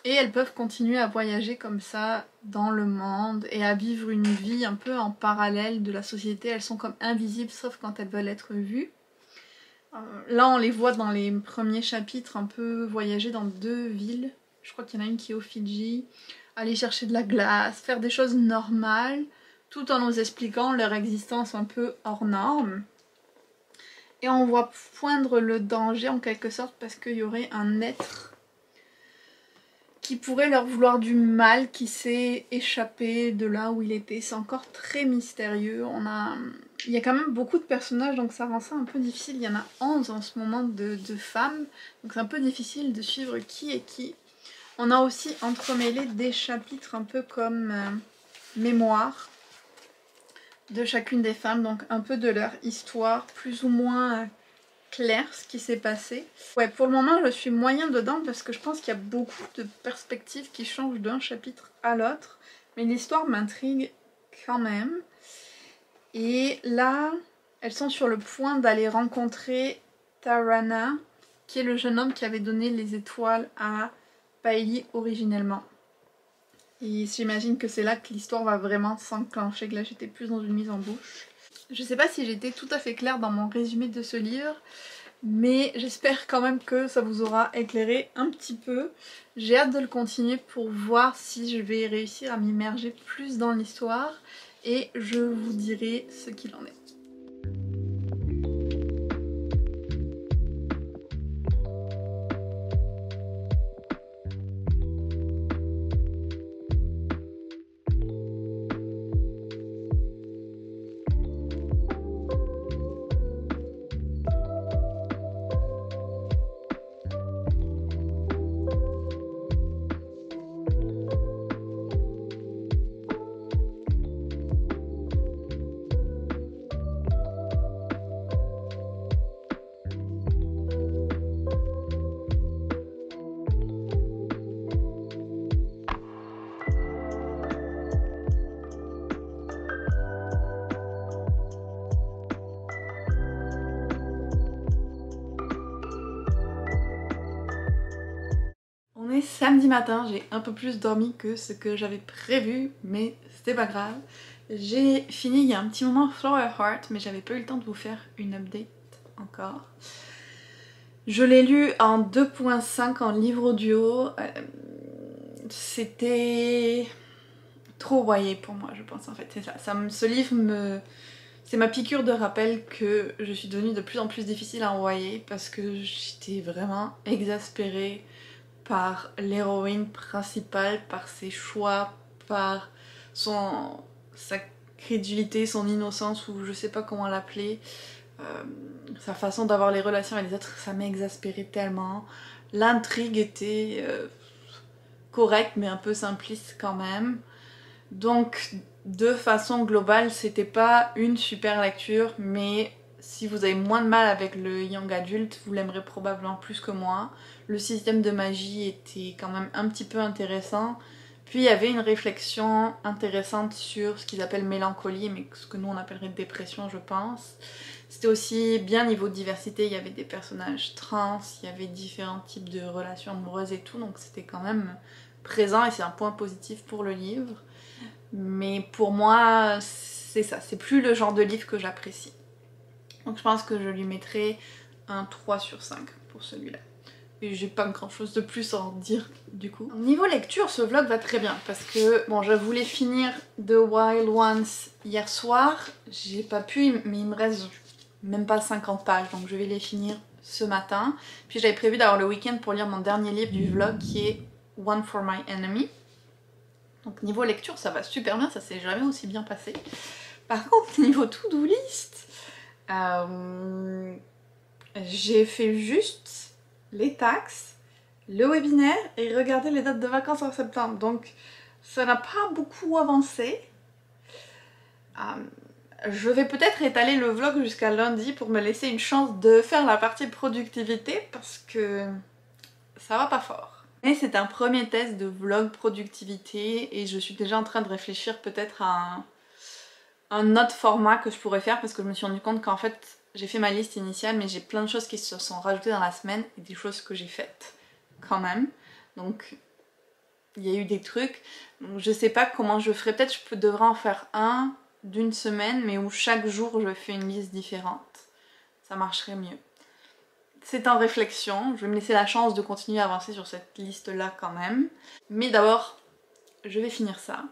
et elles peuvent continuer à voyager comme ça dans le monde et à vivre une vie un peu en parallèle de la société. Elles sont comme invisibles sauf quand elles veulent être vues. Là on les voit dans les premiers chapitres un peu voyager dans 2 villes, je crois qu'il y en a une qui est aux Fidji, aller chercher de la glace, faire des choses normales, tout en nous expliquant leur existence un peu hors norme. Et on voit poindre le danger en quelque sorte parce qu'il y aurait un être qui pourrait leur vouloir du mal, qui s'est échappé de là où il était. C'est encore très mystérieux. Il y a quand même beaucoup de personnages, donc ça rend ça un peu difficile. Il y en a 11 en ce moment de femmes, donc c'est un peu difficile de suivre qui est qui. On a aussi entremêlé des chapitres un peu comme mémoire de chacune des femmes, donc un peu de leur histoire, plus ou moins clair ce qui s'est passé. Ouais, pour le moment je suis moyen dedans parce que je pense qu'il y a beaucoup de perspectives qui changent d'un chapitre à l'autre, mais l'histoire m'intrigue quand même. Et là, elles sont sur le point d'aller rencontrer Tarana, qui est le jeune homme qui avait donné les étoiles à Paili originellement. Et j'imagine que c'est là que l'histoire va vraiment s'enclencher, que là j'étais plus dans une mise en bouche. Je sais pas si j'étais tout à fait claire dans mon résumé de ce livre, mais j'espère quand même que ça vous aura éclairé un petit peu. J'ai hâte de le continuer pour voir si je vais réussir à m'immerger plus dans l'histoire et je vous dirai ce qu'il en est. On est samedi matin, j'ai un peu plus dormi que ce que j'avais prévu, mais c'était pas grave. J'ai fini il y a un petit moment Flower Heart, mais j'avais pas eu le temps de vous faire une update encore. Je l'ai lu en 2.5 en livre audio. C'était trop voyé pour moi, je pense en fait, c'est ça. Ce livre c'est ma piqûre de rappel que je suis devenue de plus en plus difficile à envoyer parce que j'étais vraiment exaspérée par l'héroïne principale, par ses choix, par sa crédulité, son innocence, ou je sais pas comment l'appeler, sa façon d'avoir les relations avec les autres, ça m'exaspérait tellement. L'intrigue était correcte mais un peu simpliste quand même. Donc de façon globale c'était pas une super lecture, mais si vous avez moins de mal avec le young adulte, vous l'aimerez probablement plus que moi. Le système de magie était quand même un petit peu intéressant. Puis il y avait une réflexion intéressante sur ce qu'ils appellent mélancolie, mais ce que nous on appellerait dépression je pense. C'était aussi bien niveau diversité, il y avait des personnages trans, il y avait différents types de relations amoureuses et tout, donc c'était quand même présent et c'est un point positif pour le livre. Mais pour moi c'est ça, c'est plus le genre de livre que j'apprécie. Donc je pense que je lui mettrai un 3 sur 5 pour celui-là. Et j'ai pas grand chose de plus à en dire du coup. Niveau lecture, ce vlog va très bien parce que bon, je voulais finir The Wild Ones hier soir. J'ai pas pu, mais il me reste même pas 50 pages, donc je vais les finir ce matin. Puis j'avais prévu d'avoir le week-end pour lire mon dernier livre du vlog qui est One for My Enemy. Donc niveau lecture, ça va super bien, ça s'est jamais aussi bien passé. Par contre, niveau to-do list, j'ai fait juste les taxes, le webinaire et regarder les dates de vacances en septembre. Donc ça n'a pas beaucoup avancé. Je vais peut-être étaler le vlog jusqu'à lundi pour me laisser une chance de faire la partie productivité parce que ça va pas fort. Mais c'est un premier test de vlog productivité et je suis déjà en train de réfléchir peut-être à un autre format que je pourrais faire parce que je me suis rendu compte qu'en fait j'ai fait ma liste initiale mais j'ai plein de choses qui se sont rajoutées dans la semaine et des choses que j'ai faites quand même. Donc il y a eu des trucs. Donc, je sais pas comment je ferai. Peut-être je devrais en faire un d'une semaine mais où chaque jour je fais une liste différente. Ça marcherait mieux. c'est en réflexion. Je vais me laisser la chance de continuer à avancer sur cette liste-là quand même. Mais d'abord, je vais finir ça.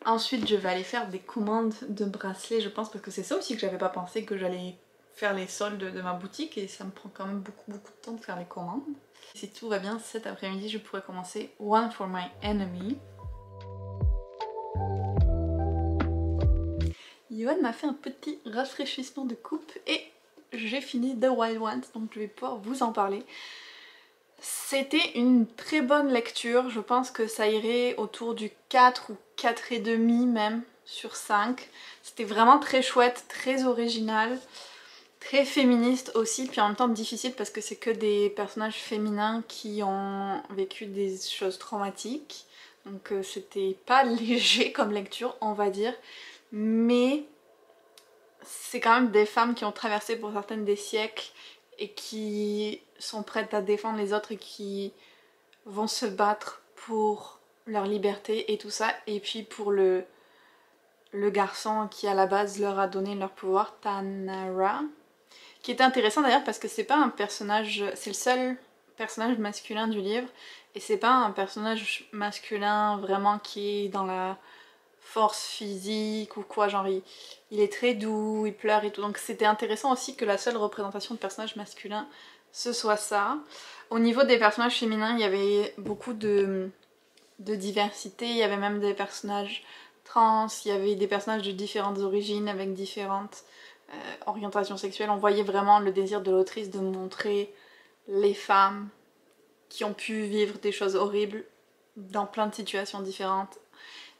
Ensuite, je vais aller faire des commandes de bracelets, je pense, parce que c'est ça aussi que j'avais pas pensé, que j'allais faire les soldes de ma boutique et ça me prend quand même beaucoup de temps de faire les commandes. Si tout va bien, cet après-midi, je pourrais commencer One for My Enemy. Yoann m'a fait un petit rafraîchissement de coupe et j'ai fini The Wild Ones, donc je vais pouvoir vous en parler. C'était une très bonne lecture, je pense que ça irait autour du 4 ou 4,5 même sur 5. C'était vraiment très chouette, très original, très féministe aussi, puis en même temps difficile parce que c'est que des personnages féminins qui ont vécu des choses traumatiques. Donc c'était pas léger comme lecture, on va dire, mais c'est quand même des femmes qui ont traversé pour certaines des siècles et qui sont prêtes à défendre les autres et qui vont se battre pour leur liberté et tout ça. Et puis pour le garçon qui à la base leur a donné leur pouvoir, Tanara, qui était intéressant d'ailleurs parce que c'est pas un personnage, c'est le seul personnage masculin du livre et c'est pas un personnage masculin vraiment qui est dans la force physique ou quoi, genre il est très doux, il pleure et tout, donc c'était intéressant aussi que la seule représentation de personnage masculin ce soit ça. Au niveau des personnages féminins, il y avait beaucoup de diversité, il y avait même des personnages trans, il y avait des personnages de différentes origines avec différentes orientations sexuelles. On voyait vraiment le désir de l'autrice de montrer les femmes qui ont pu vivre des choses horribles dans plein de situations différentes.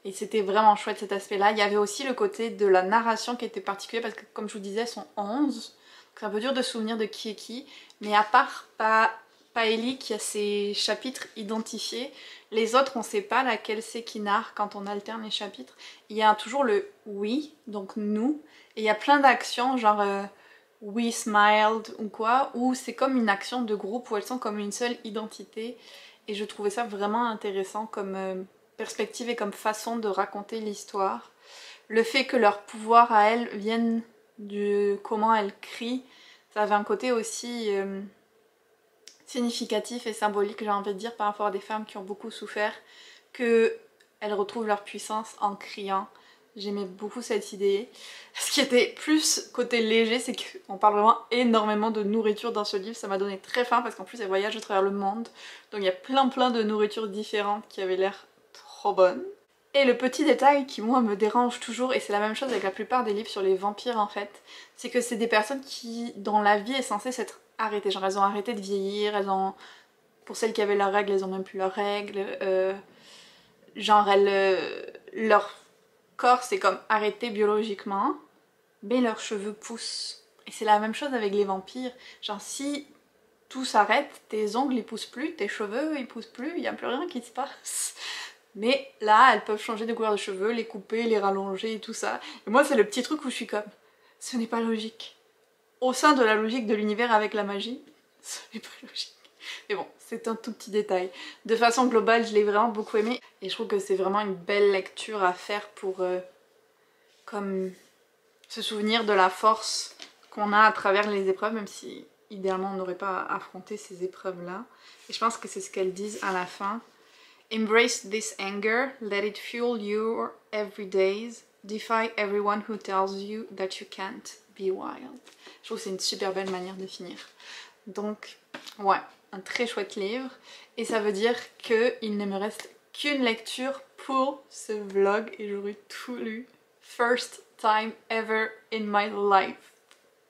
Et c'était vraiment chouette cet aspect-là. Il y avait aussi le côté de la narration qui était particulier parce que comme je vous disais, elles sont 11. C'est un peu dur de se souvenir de qui est qui. Mais à part Paélie qui a ses chapitres identifiés, les autres on sait pas laquelle c'est qui narre quand on alterne les chapitres. Il y a toujours le oui, donc nous. Et il y a plein d'actions genre we smiled ou quoi, où c'est comme une action de groupe où elles sont comme une seule identité. Et je trouvais ça vraiment intéressant comme perspective et comme façon de raconter l'histoire. Le fait que leur pouvoir à elles vienne de comment elles crient, ça avait un côté aussi significatif et symbolique, j'ai envie de dire, par rapport à des femmes qui ont beaucoup souffert, qu'elles retrouvent leur puissance en criant. J'aimais beaucoup cette idée. Ce qui était plus côté léger, c'est qu'on parle vraiment énormément de nourriture dans ce livre. Ça m'a donné très faim parce qu'en plus elle voyage à travers le monde. Donc il y a plein de nourritures différentes qui avaient l'air trop bonnes. Et le petit détail qui moi me dérange toujours, et c'est la même chose avec la plupart des livres sur les vampires en fait, c'est que c'est des personnes dont la vie est censée s'être arrêtée. Genre elles ont arrêté de vieillir, pour celles qui avaient leurs règles, elles ont même plus leurs règles. Leur corps c'est comme arrêté biologiquement, mais leurs cheveux poussent. Et c'est la même chose avec les vampires. Genre si tout s'arrête, tes ongles ils poussent plus, tes cheveux ils poussent plus, il n'y a plus rien qui se passe. Mais là, elles peuvent changer de couleur de cheveux, les couper, les rallonger et tout ça. Et moi, c'est le petit truc où je suis comme, ce n'est pas logique. Au sein de la logique de l'univers avec la magie, ce n'est pas logique. Mais bon, c'est un tout petit détail. De façon globale, je l'ai vraiment beaucoup aimé. Et je trouve que c'est vraiment une belle lecture à faire pour comme se souvenir de la force qu'on a à travers les épreuves, même si idéalement on n'aurait pas affronté ces épreuves-là. Et je pense que c'est ce qu'elles disent à la fin. Embrace this anger, let it fuel your everydays, defy everyone who tells you that you can't be wild. Je trouve que c'est une super belle manière de finir. Donc, ouais, un très chouette livre. Et ça veut dire qu'il ne me reste qu'une lecture pour ce vlog et j'aurai tout lu. First time ever in my life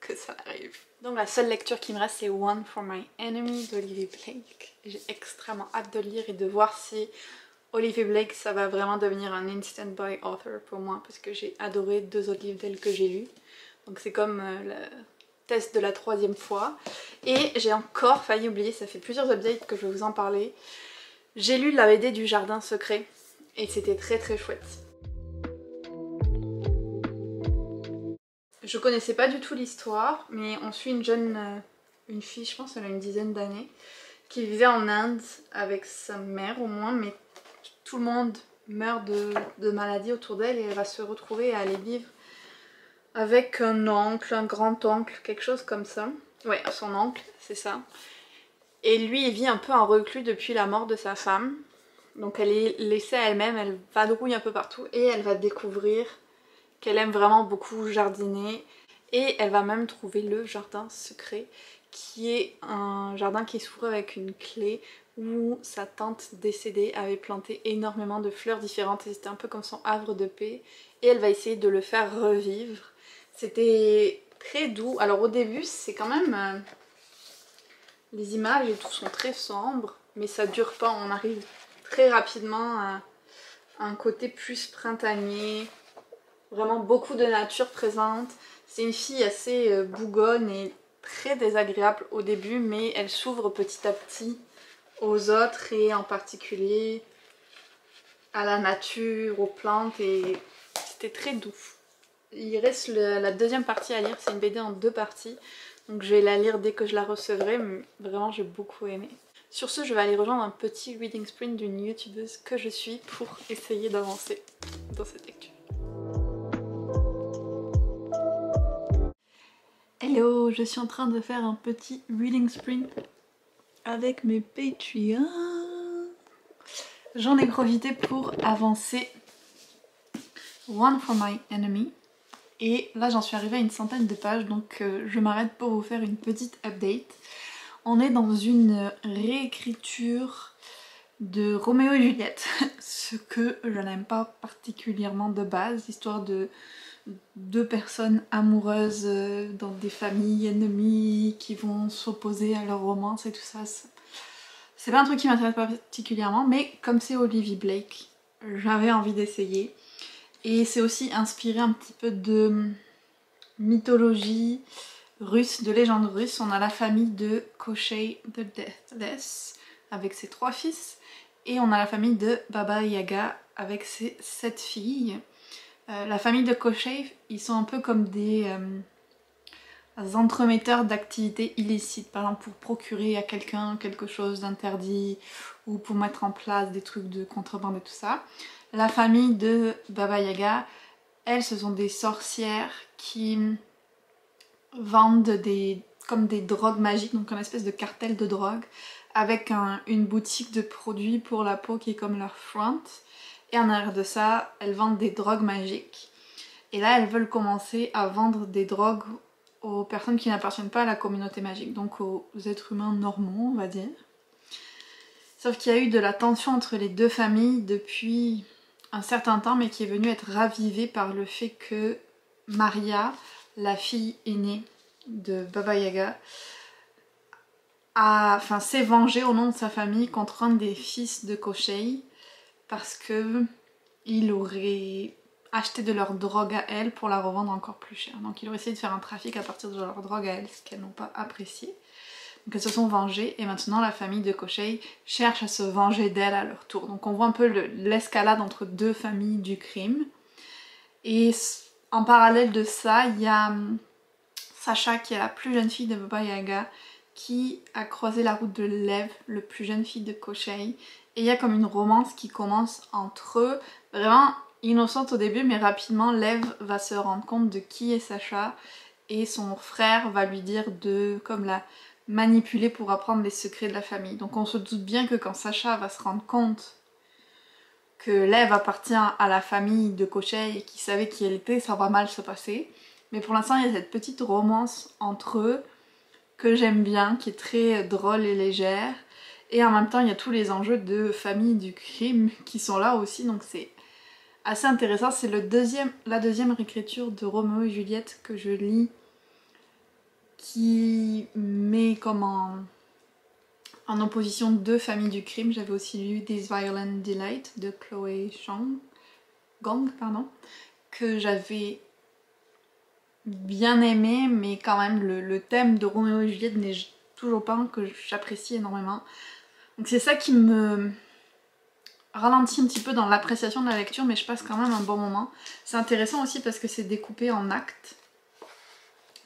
que ça arrive. Donc la seule lecture qui me reste c'est One for My Enemy d'Olivier Blake. J'ai extrêmement hâte de lire et de voir si Olivier Blake ça va vraiment devenir un instant buy author pour moi parce que j'ai adoré 2 autres livres d'elle que j'ai lus. Donc c'est comme le test de la 3e fois. Et j'ai encore failli oublier, ça fait plusieurs updates que je vais vous en parler. J'ai lu la BD du Jardin Secret et c'était très chouette. Je connaissais pas du tout l'histoire, mais on suit une fille, je pense elle a une dizaine d'années, qui vivait en Inde avec sa mère au moins, mais tout le monde meurt de maladie autour d'elle et elle va se retrouver à aller vivre avec un oncle, un grand-oncle, quelque chose comme ça. Ouais, son oncle, c'est ça. Et lui il vit un peu en reclus depuis la mort de sa femme. Donc elle est laissée à elle-même, elle vadrouille un peu partout et elle va découvrir qu'elle aime vraiment beaucoup jardiner. Et elle va même trouver le jardin secret, qui est un jardin qui s'ouvre avec une clé où sa tante décédée avait planté énormément de fleurs différentes et c'était un peu comme son havre de paix. Et elle va essayer de le faire revivre. C'était très doux. Alors au début c'est quand même... les images et tout sont très sombres, mais ça dure pas, on arrive très rapidement à un côté plus printanier. Vraiment beaucoup de nature présente. C'est une fille assez bougonne et très désagréable au début, mais elle s'ouvre petit à petit aux autres et en particulier à la nature, aux plantes, et c'était très doux. Il reste la deuxième partie à lire, c'est une BD en 2 parties, donc je vais la lire dès que je la recevrai, mais vraiment j'ai beaucoup aimé. Sur ce, je vais aller rejoindre un petit reading sprint d'une youtubeuse que je suis pour essayer d'avancer dans cette lecture. Hello, je suis en train de faire un petit reading sprint avec mes Patreons. J'en ai profité pour avancer One for My Enemy. Et là j'en suis arrivée à une centaine de pages, donc je m'arrête pour vous faire une petite update. On est dans une réécriture de Roméo et Juliette, ce que je n'aime pas particulièrement de base, histoire de 2 personnes amoureuses dans des familles ennemies qui vont s'opposer à leur romance et tout ça. C'est pas un truc qui m'intéresse particulièrement, mais comme c'est Olivia Blake, j'avais envie d'essayer. Et c'est aussi inspiré un petit peu de mythologie russe, de légende russe. On a la famille de Koschei the Deathless avec ses 3 fils. Et on a la famille de Baba Yaga avec ses 7 filles. La famille de Koschei, ils sont un peu comme des entremetteurs d'activités illicites. Par exemple pour procurer à quelqu'un quelque chose d'interdit ou pour mettre en place des trucs de contrebande et tout ça. La famille de Baba Yaga, elles, ce sont des sorcières qui vendent comme des drogues magiques, donc une espèce de cartel de drogue, avec une boutique de produits pour la peau qui est comme leur front. Et en arrière de ça, elles vendent des drogues magiques. Et là, elles veulent commencer à vendre des drogues aux personnes qui n'appartiennent pas à la communauté magique, donc aux êtres humains normaux, on va dire. Sauf qu'il y a eu de la tension entre les 2 familles depuis un certain temps, mais qui est venue être ravivée par le fait que Maria, la fille aînée de Baba Yaga, s'est vengée au nom de sa famille contre un des fils de Koschei parce que il aurait acheté de leur drogue à elle pour la revendre encore plus cher. Donc ils ont essayé de faire un trafic à partir de leur drogue à elle, ce qu'elles n'ont pas apprécié. Donc elles se sont vengées et maintenant la famille de Koschei cherche à se venger d'elle à leur tour. Donc on voit un peu l'escalade entre 2 familles du crime. Et en parallèle de ça, il y a Sacha qui est la plus jeune fille de Baba Yaga qui a croisé la route de Lev, le plus jeune fille de Koschei. Et il y a comme une romance qui commence entre eux, vraiment innocente au début, mais rapidement Lev va se rendre compte de qui est Sacha et son frère va lui dire de comme la manipuler pour apprendre les secrets de la famille. Donc on se doute bien que quand Sacha va se rendre compte que Lev appartient à la famille de Koschei et qu'il savait qui elle était, ça va mal se passer. Mais pour l'instant il y a cette petite romance entre eux que j'aime bien, qui est très drôle et légère. Et en même temps il y a tous les enjeux de famille du crime qui sont là aussi, donc c'est assez intéressant. C'est la deuxième réécriture de Roméo et Juliette que je lis, qui met comme en opposition 2 familles du crime. J'avais aussi lu This Violent Delight de Chloé Gang, que j'avais bien aimé, mais quand même le thème de Roméo et Juliette n'est toujours pas un que j'apprécie énormément. Donc c'est ça qui me ralentit un petit peu dans l'appréciation de la lecture, mais je passe quand même un bon moment. C'est intéressant aussi parce que c'est découpé en actes.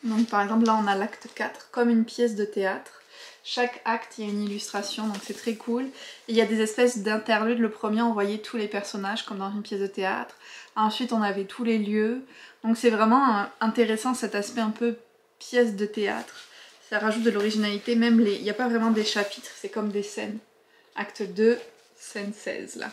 Donc par exemple là on a l'acte 4 comme une pièce de théâtre. Chaque acte il y a une illustration, donc c'est très cool. Et il y a des espèces d'interludes. Le premier on voyait tous les personnages comme dans une pièce de théâtre. Ensuite on avait tous les lieux. Donc c'est vraiment intéressant cet aspect un peu pièce de théâtre. ça rajoute de l'originalité, même il n'y a pas vraiment des chapitres, c'est comme des scènes. Acte 2, scène 16 là.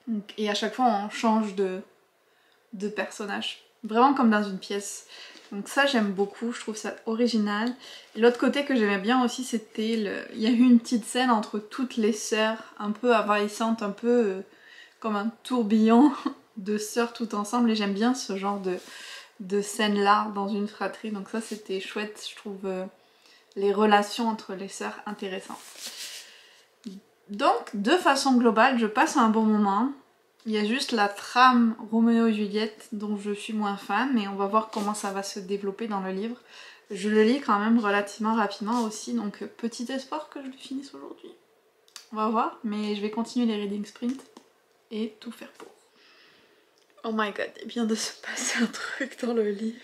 Donc, et à chaque fois on change de personnage, vraiment comme dans une pièce. Donc ça j'aime beaucoup, je trouve ça original. Et l'autre côté que j'aimais bien aussi c'était, il y a eu une petite scène entre toutes les sœurs, un peu envahissantes, un peu comme un tourbillon de sœurs toutes ensemble. Et j'aime bien ce genre de scène là dans une fratrie. Donc ça c'était chouette, je trouve les relations entre les sœurs intéressantes. Donc de façon globale je passe un bon moment. Il y a juste la trame Roméo et Juliette dont je suis moins fan, mais on va voir comment ça va se développer dans le livre. Je le lis quand même relativement rapidement aussi, donc petit espoir que je le finisse aujourd'hui. On va voir, mais je vais continuer les reading sprint et tout faire pour. Oh my god, il vient de se passer un truc dans le livre.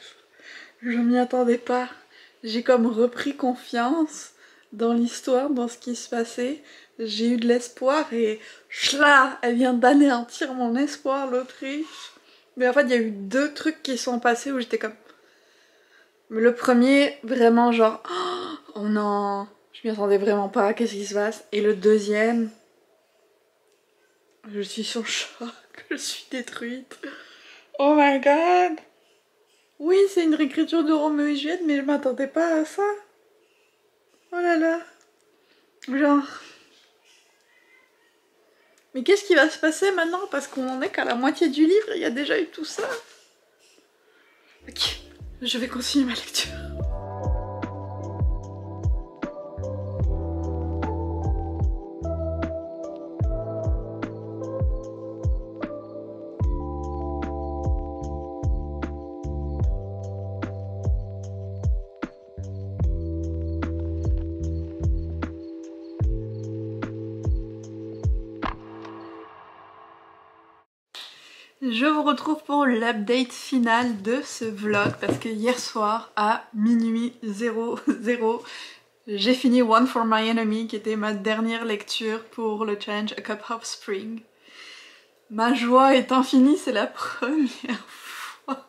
Je m'y attendais pas. J'ai comme repris confiance dans l'histoire, dans ce qui se passait. J'ai eu de l'espoir et chla, elle vient d'anéantir mon espoir, l'Autriche. Mais en fait, il y a eu deux trucs qui sont passés où j'étais comme... Le premier, vraiment genre... Oh non, je m'y attendais vraiment pas, qu'est-ce qui se passe? Et le deuxième... Je suis sur choc, je suis détruite. Oh my god! Oui, c'est une réécriture de Roméo et Juliette, mais je m'attendais pas à ça. Oh là là. Genre... Mais qu'est-ce qui va se passer maintenant? Parce qu'on en est qu'à la moitié du livre et il y a déjà eu tout ça. Ok, je vais continuer ma lecture. Je vous retrouve pour l'update final de ce vlog parce que hier soir à minuit 00 j'ai fini One for My Enemy qui était ma dernière lecture pour le challenge A Cup of Spring. Ma joie est infinie, c'est la première fois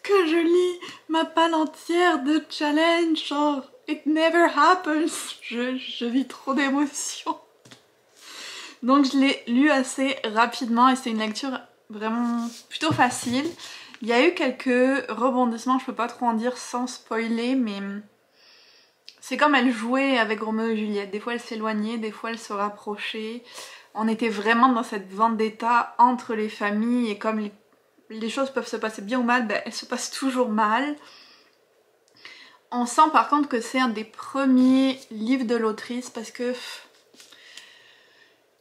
que je lis ma palle entière de challenge, genre it never happens. Je vis trop d'émotions. Donc je l'ai lu assez rapidement et c'est une lecture vraiment plutôt facile. Il y a eu quelques rebondissements, je peux pas trop en dire sans spoiler, mais c'est comme elle jouait avec Roméo et Juliette. Des fois elle s'éloignait, des fois elle se rapprochait. On était vraiment dans cette vendetta entre les familles et comme les choses peuvent se passer bien ou mal, ben, elles se passent toujours mal. On sent par contre que c'est un des premiers livres de l'autrice parce que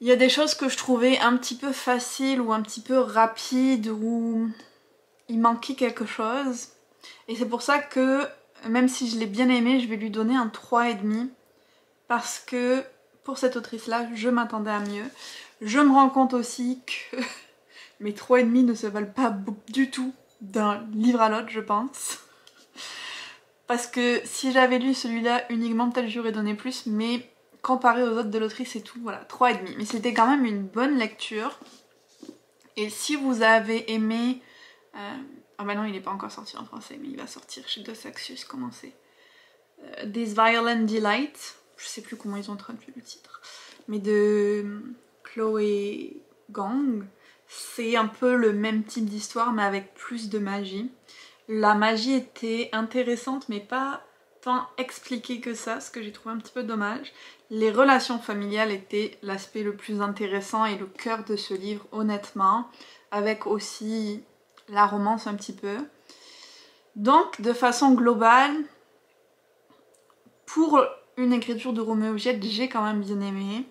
il y a des choses que je trouvais un petit peu faciles ou un petit peu rapides ou il manquait quelque chose. Et c'est pour ça que même si je l'ai bien aimé, je vais lui donner un 3,5 parce que pour cette autrice-là, je m'attendais à mieux. Je me rends compte aussi que mes 3,5 ne se valent pas du tout d'un livre à l'autre, je pense. Parce que si j'avais lu celui-là uniquement, peut-être j'aurais donné plus, mais comparé aux autres de l'autrice et tout, voilà, 3,5. Mais c'était quand même une bonne lecture. Et si vous avez aimé... Ah bah non, il n'est pas encore sorti en français, mais il va sortir chez Dos Axios, comment c'est This Violent Delight, je sais plus comment ils ont traduit le titre, mais de Chloé Gang. C'est un peu le même type d'histoire, mais avec plus de magie. La magie était intéressante, mais pas tant expliquée que ça, ce que j'ai trouvé un petit peu dommage. Les relations familiales étaient l'aspect le plus intéressant et le cœur de ce livre, honnêtement, avec aussi la romance un petit peu. Donc, de façon globale, pour une écriture de Roméo et Juliette, j'ai quand même bien aimé.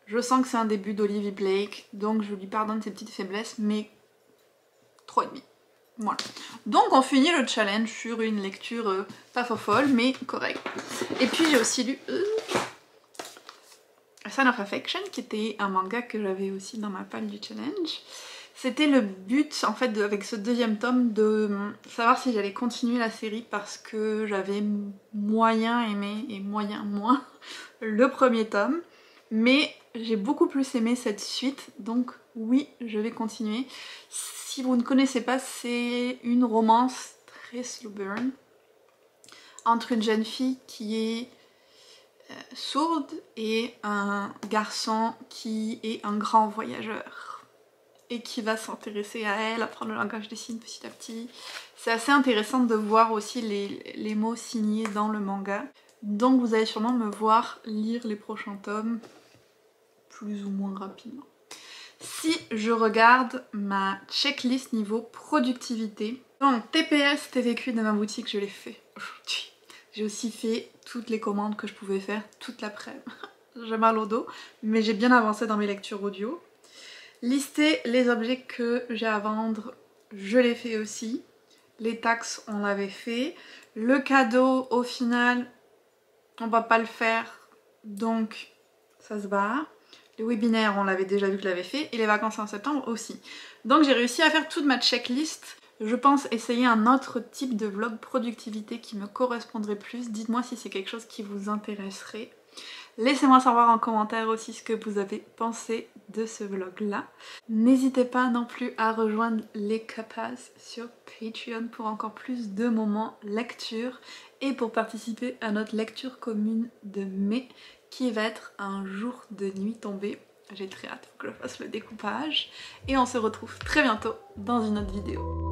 Je sens que c'est un début d'Olivia Blake, donc je lui pardonne ses petites faiblesses, mais 3,5. Voilà. Donc on finit le challenge sur une lecture pas folle, mais correcte. Et puis j'ai aussi lu Sign of Affection, qui était un manga que j'avais aussi dans ma palle du challenge. C'était le but, en fait, avec ce deuxième tome, de savoir si j'allais continuer la série parce que j'avais moyen aimé et moyen moins le premier tome. Mais j'ai beaucoup plus aimé cette suite, donc oui, je vais continuer. Si vous ne connaissez pas, c'est une romance très slow burn, entre une jeune fille qui est sourde et un garçon qui est un grand voyageur et qui va s'intéresser à elle, apprendre le langage des signes petit à petit. C'est assez intéressant de voir aussi les mots signés dans le manga. Donc vous allez sûrement me voir lire les prochains tomes plus ou moins rapidement. Si je regarde ma checklist niveau productivité, donc TPS, TVQ de ma boutique, je l'ai fait aujourd'hui. J'ai aussi fait toutes les commandes que je pouvais faire toute l'après-midi. J'ai mal au dos, mais j'ai bien avancé dans mes lectures audio. Lister les objets que j'ai à vendre, je l'ai fait aussi. Les taxes, on l'avait fait. Le cadeau, au final, on va pas le faire, donc ça se barre. Les webinaires, on l'avait déjà vu que je l'avais fait, et les vacances en septembre aussi. Donc j'ai réussi à faire toute ma checklist. Je pense essayer un autre type de vlog productivité qui me correspondrait plus. Dites-moi si c'est quelque chose qui vous intéresserait. Laissez-moi savoir en commentaire aussi ce que vous avez pensé de ce vlog-là. N'hésitez pas non plus à rejoindre les Capas sur Patreon pour encore plus de moments lecture et pour participer à notre lecture commune de mai qui va être un jour de nuit tombée. J'ai très hâte que je fasse le découpage et on se retrouve très bientôt dans une autre vidéo.